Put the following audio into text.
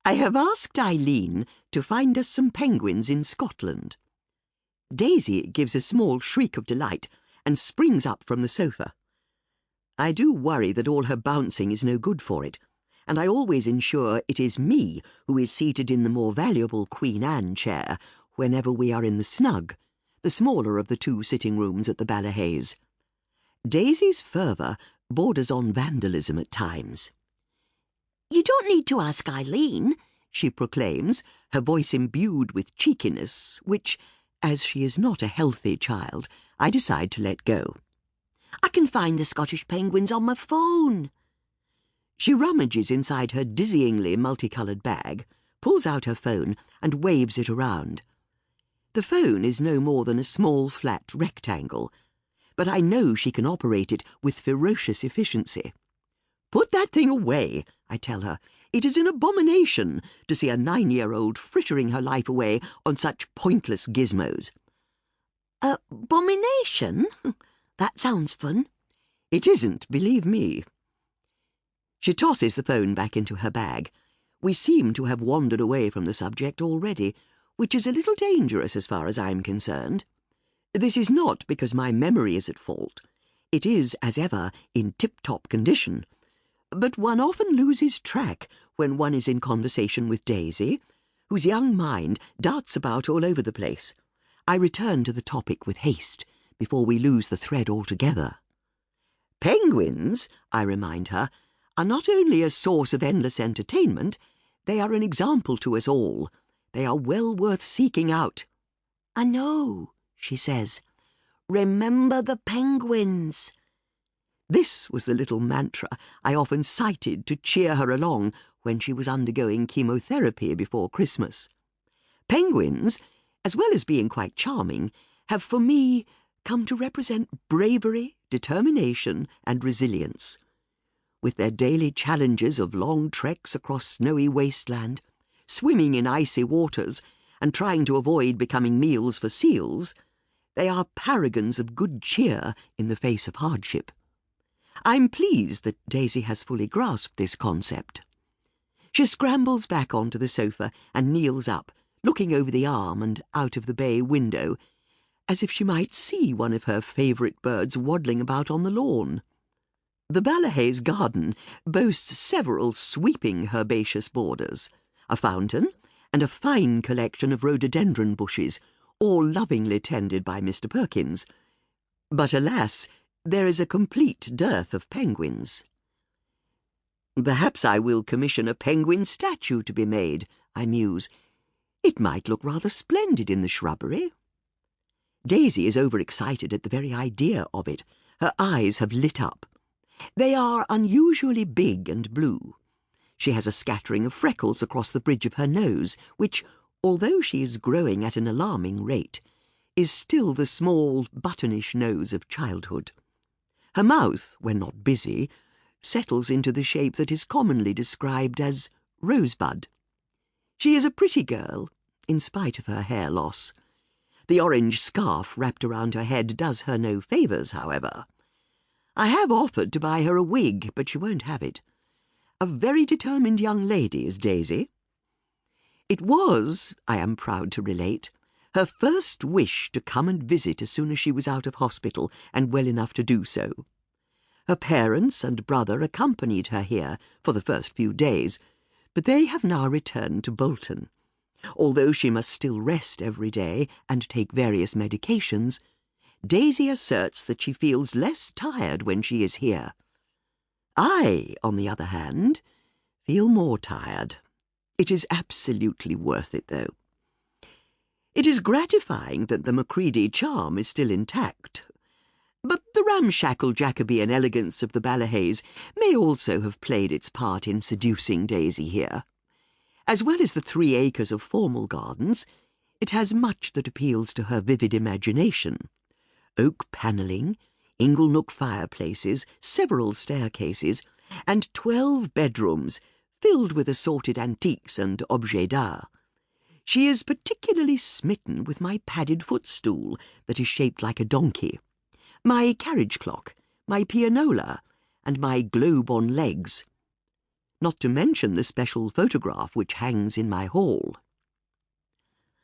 I have asked Eileen to find us some penguins in Scotland. Daisy gives a small shriek of delight and springs up from the sofa. I do worry that all her bouncing is no good for it, and I always ensure it is me who is seated in the more valuable Queen Anne chair whenever we are in the snug, the smaller of the two sitting rooms at the Balahays. Daisy's fervour borders on vandalism at times. "You don't need to ask Eileen," she proclaims, her voice imbued with cheekiness, which, as she is not a healthy child, I decide to let go. "I can find the Scottish penguins on my phone." She rummages inside her dizzyingly multicoloured bag, pulls out her phone, and waves it around. The phone is no more than a small flat rectangle, but I know she can operate it with ferocious efficiency. "Put that thing away," I tell her. "It is an abomination to see a 9-year-old frittering her life away on such pointless gizmos." "Abomination? That sounds fun." "It isn't, believe me." She tosses the phone back into her bag. We seem to have wandered away from the subject already, which is a little dangerous as far as I'm concerned. This is not because my memory is at fault. It is, as ever, in tip-top condition. But one often loses track when one is in conversation with Daisy, whose young mind darts about all over the place. I return to the topic with haste, before we lose the thread altogether. "Penguins," I remind her, "are not only a source of endless entertainment, they are an example to us all. They are well worth seeking out." "I know," she says. "Remember the penguins." This was the little mantra I often cited to cheer her along when she was undergoing chemotherapy before Christmas. Penguins, as well as being quite charming, have for me come to represent bravery, determination, and resilience. With their daily challenges of long treks across snowy wasteland, swimming in icy waters, and trying to avoid becoming meals for seals, they are paragons of good cheer in the face of hardship. I'm pleased that Daisy has fully grasped this concept. She scrambles back onto the sofa and kneels up, looking over the arm and out of the bay window, as if she might see one of her favourite birds waddling about on the lawn. The Balahays garden boasts several sweeping herbaceous borders, a fountain, and a fine collection of rhododendron bushes, all lovingly tended by Mr. Perkins. But alas, there is a complete dearth of penguins. "Perhaps I will commission a penguin statue to be made," I muse. "It might look rather splendid in the shrubbery." Daisy is overexcited at the very idea of it. Her eyes have lit up. They are unusually big and blue. She has a scattering of freckles across the bridge of her nose, which, although she is growing at an alarming rate, is still the small, buttonish nose of childhood. Her mouth, when not busy, settles into the shape that is commonly described as rosebud. She is a pretty girl, in spite of her hair loss. The orange scarf wrapped around her head does her no favours, however. I have offered to buy her a wig, but she won't have it. A very determined young lady is Daisy. It was, I am proud to relate, her first wish to come and visit as soon as she was out of hospital and well enough to do so. Her parents and brother accompanied her here for the first few days, but they have now returned to Bolton. Although she must still rest every day and take various medications, Daisy asserts that she feels less tired when she is here. I, on the other hand, feel more tired. It is absolutely worth it, though. It is gratifying that the Macreedy charm is still intact, but the ramshackle Jacobean elegance of the Balahays may also have played its part in seducing Daisy here. As well as the 3 acres of formal gardens, it has much that appeals to her vivid imagination. Oak panelling, inglenook fireplaces, several staircases, and 12 bedrooms filled with assorted antiques and objets d'art. She is particularly smitten with my padded footstool that is shaped like a donkey, my carriage clock, my pianola, and my globe on legs. not to mention the special photograph which hangs in my hall.